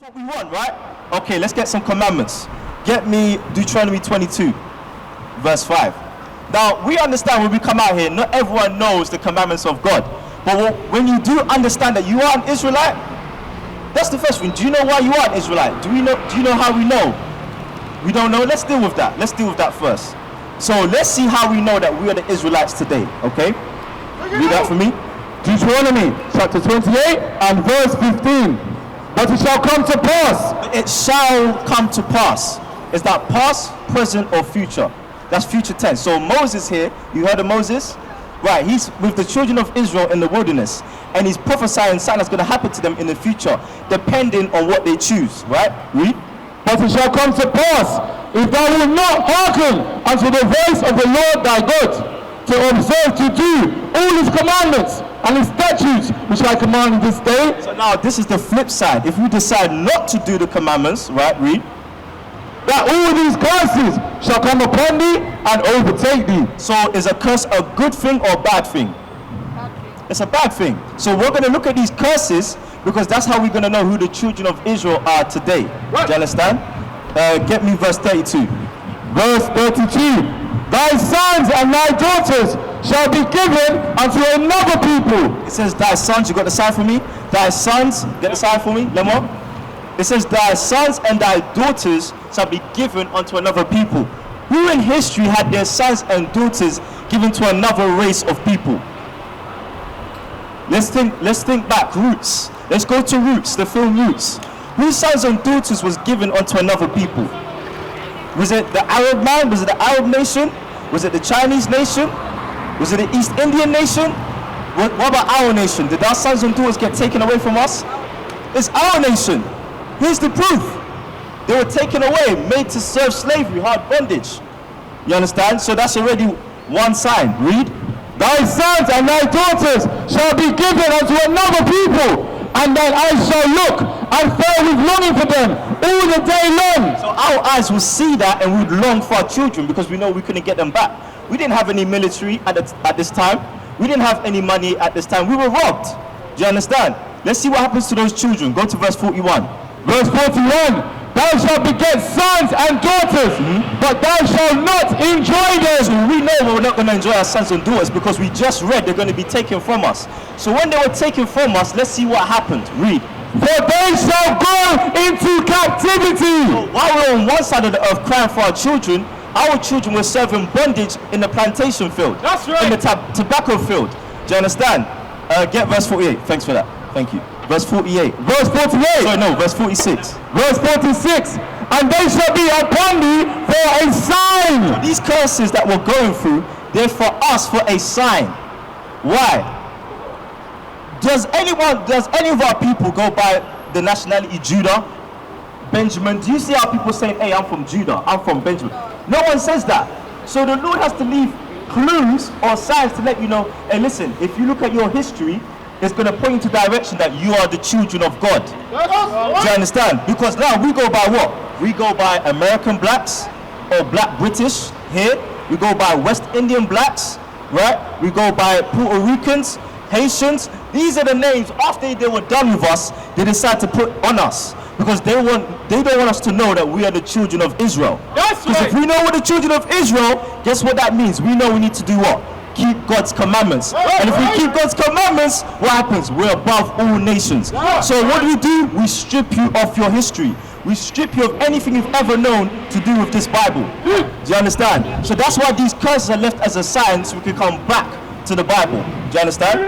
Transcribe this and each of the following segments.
what we want, right? Okay, let's get some commandments. Get me Deuteronomy 22, verse 5. Now, we understand when we come out here, not everyone knows the commandments of God. But when you do understand that you are an Israelite, that's the first thing. Do you know why you are an Israelite? Do you know how we know? We don't know. Let's deal with that. Let's deal with that first. So let's see how we know that we are the Israelites today, okay? Read that for me. Deuteronomy chapter 28 and verse 15. But it shall come to pass. It shall come to pass. Is that past, present, or future? That's future tense. So Moses here, you heard of Moses? Right, he's with the children of Israel in the wilderness, and he's prophesying something that's going to happen to them in the future, depending on what they choose, right? Read. But it shall come to pass, if thou wilt not hearken unto the voice of the Lord thy God, to observe to do all his commandments and his statutes which I command this day. So now this is the flip side. If we decide not to do the commandments, right, read. That all these curses shall come upon thee and overtake thee. So is a curse a good thing or a bad thing? It's a bad thing. So we're going to look at these curses because that's how we're going to know who the children of Israel are today. Right. Do you understand? Get me verse 32. Verse 32. Thy sons and thy daughters shall be given unto another people. It says thy sons, you got the sign for me? Thy sons, get the sign for me, Lemon. It says thy sons and thy daughters shall be given unto another people. Who in history had their sons and daughters given to another race of people? Let's think back, Roots. Let's go to Roots, the film Roots. Whose sons and daughters was given unto another people? Was it the Arab man? Was it the Arab nation? Was it the Chinese nation? Was it the East Indian nation? What about our nation? Did our sons and daughters get taken away from us? It's our nation. Here's the proof. They were taken away, made to serve slavery, hard bondage. You understand? So that's already one sign. Read. Thy sons and thy daughters shall be given unto another people, and then I shall look and fail with longing for them all the day long. So our eyes will see that and we would long for our children because we know we couldn't get them back. We didn't have any military at this time. We didn't have any money at this time. We were robbed. Do you understand? Let's see what happens to those children. Go to verse 41. Verse 41, thou shalt beget sons and daughters, but thou shalt not enjoy them. So we know we're not going to enjoy our sons and daughters because we just read they're going to be taken from us. So when they were taken from us, let's see what happened. Read. For they shall go into captivity. So while we're on one side of the earth crying for our children were serving bondage in the plantation field. That's right. In the tobacco field. Do you understand? Get verse 48. Thanks for that. Thank you. Verse 48. Verse 48. Sorry, no, verse 46. Verse 46. And they shall be upon thee for a sign. So these curses that we're going through, they're for us for a sign. Why? Does any of our people go by the nationality Judah? Benjamin? Do you see how people say, hey, I'm from Judah, I'm from Benjamin? No one says that. So the Lord has to leave clues or signs to let you know, hey, listen, if you look at your history, it's going to point you to direction that you are the children of God. Do you understand? Because now we go by what? We go by American blacks or black British here. We go by West Indian blacks, right? We go by Puerto Ricans, Haitians. These are the names after they were done with us, they decide to put on us. Because they don't want us to know that we are the children of Israel. That's right. Because if we know we're the children of Israel, guess what that means? We know we need to do what? Keep God's commandments. And if we keep God's commandments, what happens? We're above all nations. So what do? We strip you of your history. We strip you of anything you've ever known to do with this Bible. Do you understand? So that's why these curses are left as a sign so we can come back to the Bible. Do you understand?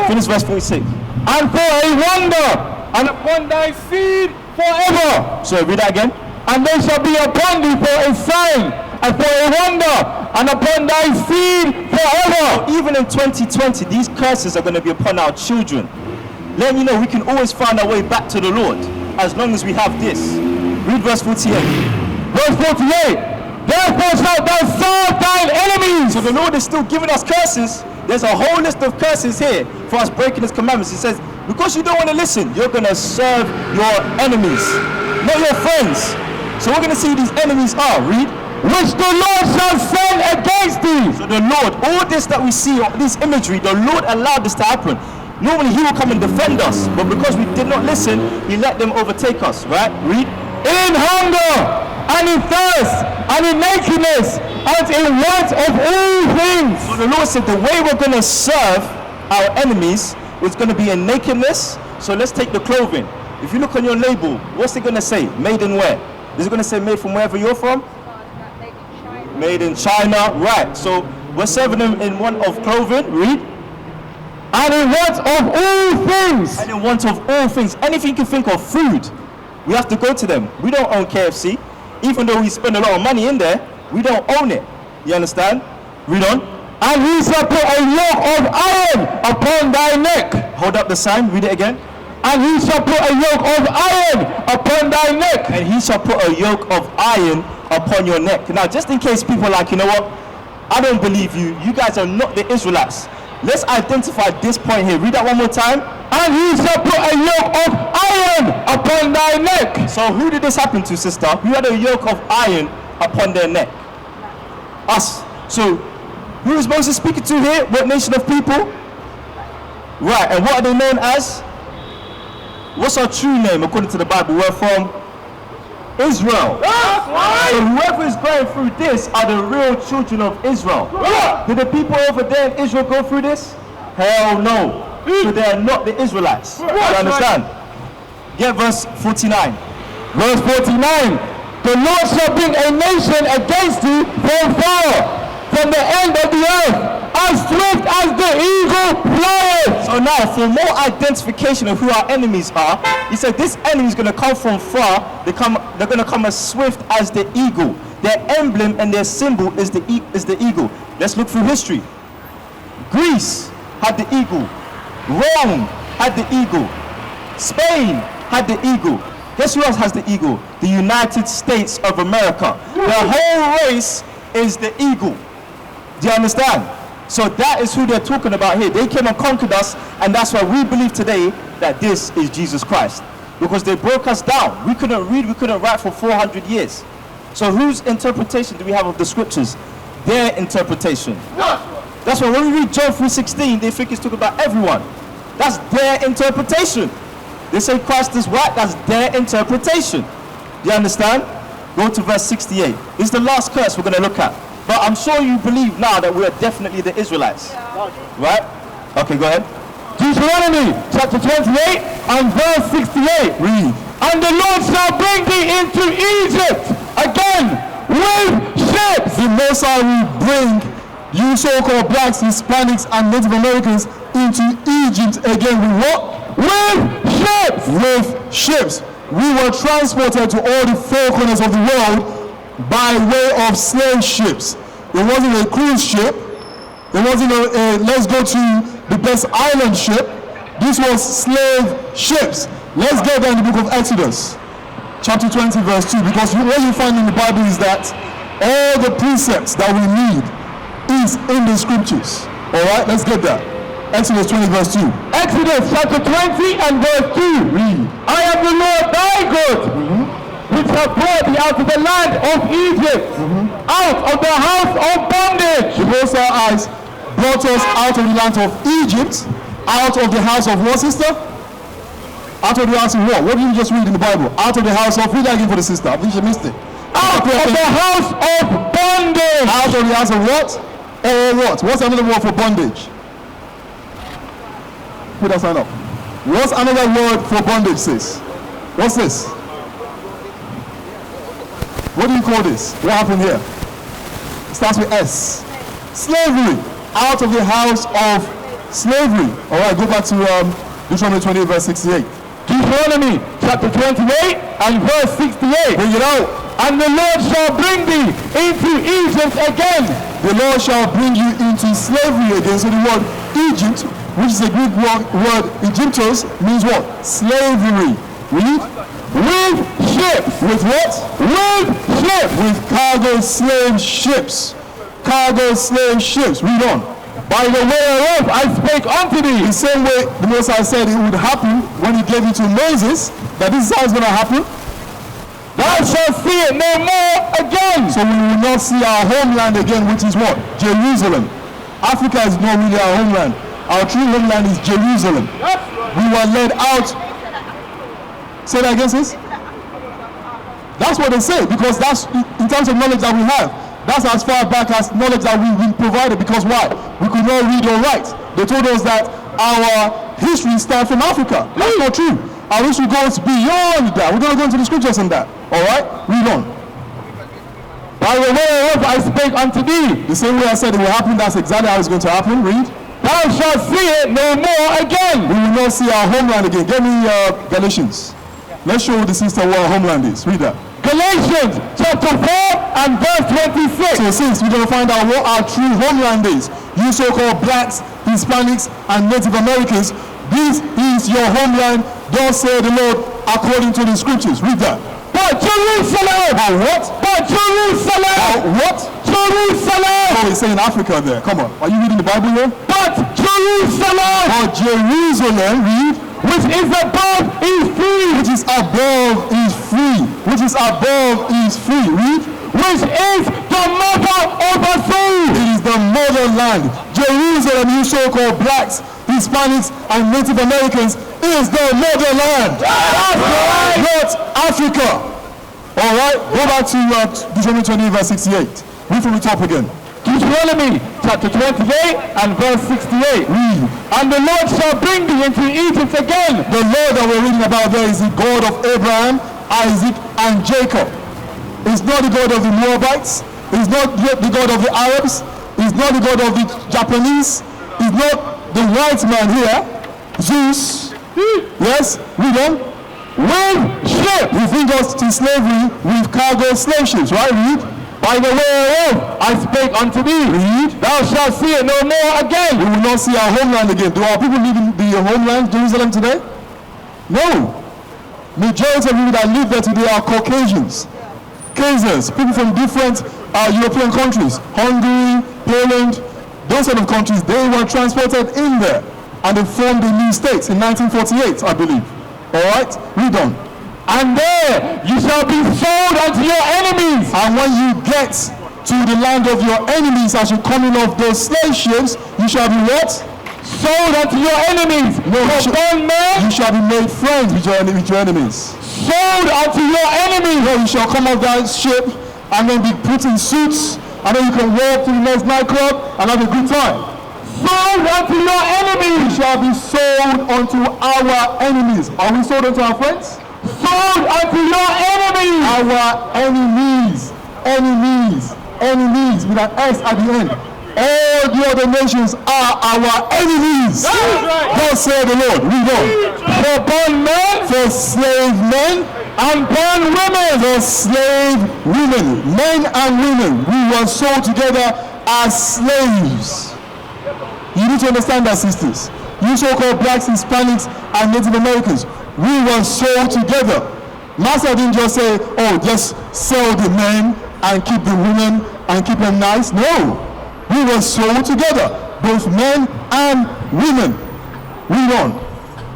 Finish verse 46. And for a wonder, and upon thy seed forever. So read that again. And they shall be upon thee for a sign, and for a wonder, and upon thy seed forever. Even in 2020, these curses are going to be upon our children. Letting you know we can always find our way back to the Lord as long as we have this. Read verse 48. Verse 48. Therefore shalt thou serve thine enemies. So the Lord is still giving us curses. There's a whole list of curses here for us breaking his commandments. He says, because you don't want to listen, you're going to serve your enemies, not your friends. So we're going to see who these enemies are. Read. Which the Lord shall send against thee. So the Lord, all this that we see, this imagery, the Lord allowed this to happen. Normally he will come and defend us, but because we did not listen, he let them overtake us, right? Read. In hunger, and in thirst, and in nakedness, and in want of all things. So the Lord said the way we're going to serve our enemies is going to be in nakedness. So let's take the clothing. If you look on your label, what's it going to say? Made in where? Is it going to say made from wherever you're from? Made in China. Right. So we're serving them in want of clothing. Read. And in want of all things. And in want of all things. Anything you can think of, food, we have to go to them. We don't own KFC. Even though we spend a lot of money in there, we don't own it. You understand? Read on. And he shall put a yoke of iron upon thy neck. Hold up the sign. Read it again. And he shall put a yoke of iron upon thy neck. And he shall put a yoke of iron upon your neck. Now, just in case people are like, you know what? I don't believe you. You guys are not the Israelites. Let's identify this point here. Read that one more time. And he shall put a yoke of iron upon thy neck. So who did this happen to, sister? Who had a yoke of iron upon their neck? Us. So who is Moses speaking to here? What nation of people? Right. And what are they known as? What's our true name according to the Bible? We're from Israel. So whoever is going through this are the real children of Israel. Did the people over there in Israel go through this? Hell no. So they are not the Israelites. You understand? Get verse 49. Verse 49. The Lord shall bring a nation against thee from far, from the end of the earth, as swift as the eagle flieth. So now, for more identification of who our enemies are, he said this enemy is going to come from far. They're going to come as swift as the eagle. Their emblem and their symbol is the eagle. Let's look through history. Greece had the eagle. Rome had the eagle. Spain had the eagle. Guess who else has the eagle? The United States of America. Their whole race is the eagle. Do you understand? So that is who they're talking about here. They came and conquered us, and that's why we believe today that this is Jesus Christ. Because they broke us down. We couldn't read, we couldn't write for 400 years. So whose interpretation do we have of the scriptures? Their interpretation. That's why when we read John 3:16, they think it's talking about everyone. That's their interpretation. They say Christ is white, that's their interpretation. Do you understand? Go to verse 68. This is the last curse we're going to look at. But I'm sure you believe now that we are definitely the Israelites. Right? Okay, go ahead. Deuteronomy chapter 28 and verse 68. Read. And the Lord shall bring thee into Egypt again with ships. The Most High will bring you so-called blacks, Hispanics, and Native Americans into Egypt again with what? With ships. With ships. We were transported to all the four corners of the world by way of slave ships. It wasn't a cruise ship. It wasn't a let's go to the best island ship. This was slave ships. Let's get there in the book of Exodus, chapter 20, verse 2, because what you find in the Bible is that all the precepts that we need is in the scriptures. All right, let's get there. Exodus 20, verse 2. Exodus chapter 20 and verse 2. Read. I am the Lord thy God, which have brought thee out of the land of Egypt, out of the house of bondage. The Most High has brought us out of the land of Egypt, out of the house of what, sister? Out of the house of what? What did you just read in the Bible? Out of the house of, read that again for the sister. I think she missed it. Out of the house of bondage. Out of the house of what? Or what? What's another word for bondage? Put that sign up. What's another word for bondage, sis? What's this? What do you call this? What happened here? It starts with S. Slavery. Out of the house of slavery. All right, go back to Deuteronomy 28, verse 68. Deuteronomy chapter 28 and verse 68. Bring it out. And the Lord shall bring thee into Egypt again. The Lord shall bring you into slavery again. So the word Egypt, which is a Greek word Egyptos, means what? Slavery. Read. With ships. With what? With ships. With cargo slave ships. Cargo slave ships. Read on. By the way whereof I spake unto thee. The same way the Most High said it would happen when he gave it to Moses, that this is how it's going to happen. Thou shalt see it no more again. So we will not see our homeland again, which is what? Jerusalem. Africa is not really our homeland. Our true homeland is Jerusalem. We were led out. Say that again, sis? That's what they say, because that's in terms of knowledge that we have. That's as far back as knowledge that we've been provided. Because why? We could not read or write. They told us that our history starts from Africa. That's not true. Our history goes beyond that. We're going to go into the scriptures on that. All right? Read on. By the way of I spake unto thee. The same way I said it will happen, that's exactly how it's going to happen. Read. Thou shalt see it no more again. We will not see our homeland again. Get me Galatians. Let's show the sister what our homeland is. Read that. Galatians chapter 4 and verse 26. So since we're going to find out what our true homeland is, you so-called blacks, Hispanics, and Native Americans, this is your homeland, thus say the Lord, according to the scriptures. Read that. But Jerusalem! What? But Jerusalem! What? Jerusalem! Oh, he's saying Africa there. Come on. Are you reading the Bible here? But Jerusalem! But Jerusalem, read. Which is above is free. Which is above is free. Which is above is free. Read. Which is the mother of us all. It is the motherland. Jerusalem, you so-called blacks, Hispanics, and Native Americans, is the motherland. That's right. Not Africa. All right. Go back to Deuteronomy 20 verse 68. Read from the top again. Deuteronomy chapter 28 and verse 68. Read. And the Lord shall bring thee into Egypt again. The Lord that we're reading about there is the God of Abraham, Isaac, and Jacob. It's not the God of the Moabites. It's not the God of the Arabs. It's not the God of the Japanese. It's not the white man here, Zeus. Yes, read on. With ship. We bring us to slavery with cargo slave ships, right? Read. By the way of I spake unto thee. Read. Thou shalt see it no more again. We will not see our homeland again. Do our people live in the homeland, Jerusalem, today? No. Majority of people that live there today are Caucasians, Khazars, people from different European countries, Hungary, Poland, those sort of countries. They were transported in there, and they formed the new states in 1948, I believe. All right, read on. And there you shall be sold unto your enemies. And when you get to the land of your enemies, as you come in off those slave ships, you shall be what? Sold unto your enemies. No, you shall be made friends with your enemies. Sold unto your enemies. No, you shall come off that ship and then be put in suits, and then you can walk to the next nightclub and have a good time. Sold unto your enemies. You shall be sold unto our enemies. Are we sold unto our friends? Sold unto your enemies. Our enemies. Enemies with an S at the end. All the other nations are our enemies. Thus said the Lord. Read on. For bondmen, for slave men, and bondwomen, for slave women, men and women, we were sold together as slaves. You need to understand that, sisters. You so-called blacks, Hispanics, and Native Americans, we were sold together. Master didn't just say, oh, just sell the men and keep the women and keep them nice. No. We were sold together, both men and women. Read on.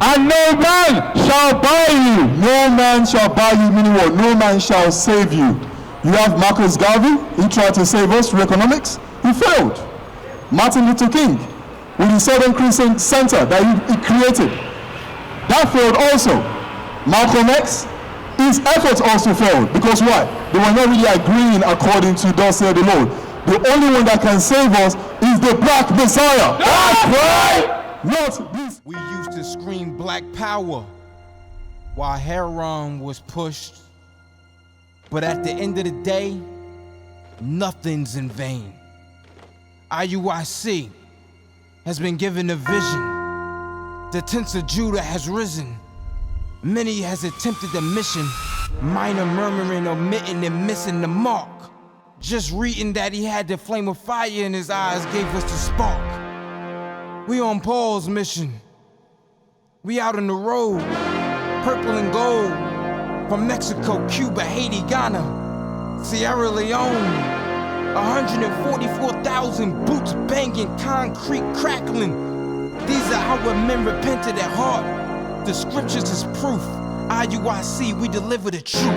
And no man shall buy you. No man shall buy you, meaning what? No man shall save you. You have Marcus Garvey. He tried to save us through economics. He failed. Martin Luther King, with the Southern Christian Center that he created, that failed also. Malcolm X, his efforts also failed. Because why? They were not really agreeing according to thus said the Lord. The only one that can save us is the Black Messiah. That's right. Not this. We used to scream black power while heroin was pushed. But at the end of the day, nothing's in vain. IUIC has been given a vision. The tents of Judah has risen. Many has attempted the mission. Minor murmuring, omitting, and missing the mark. Just reading that he had the flame of fire in his eyes gave us the spark. We on Paul's mission. We out on the road, purple and gold. From Mexico, Cuba, Haiti, Ghana, Sierra Leone. 144,000 boots banging, concrete crackling. These are our men repented at heart. The scriptures is proof. IUIC, we deliver the truth.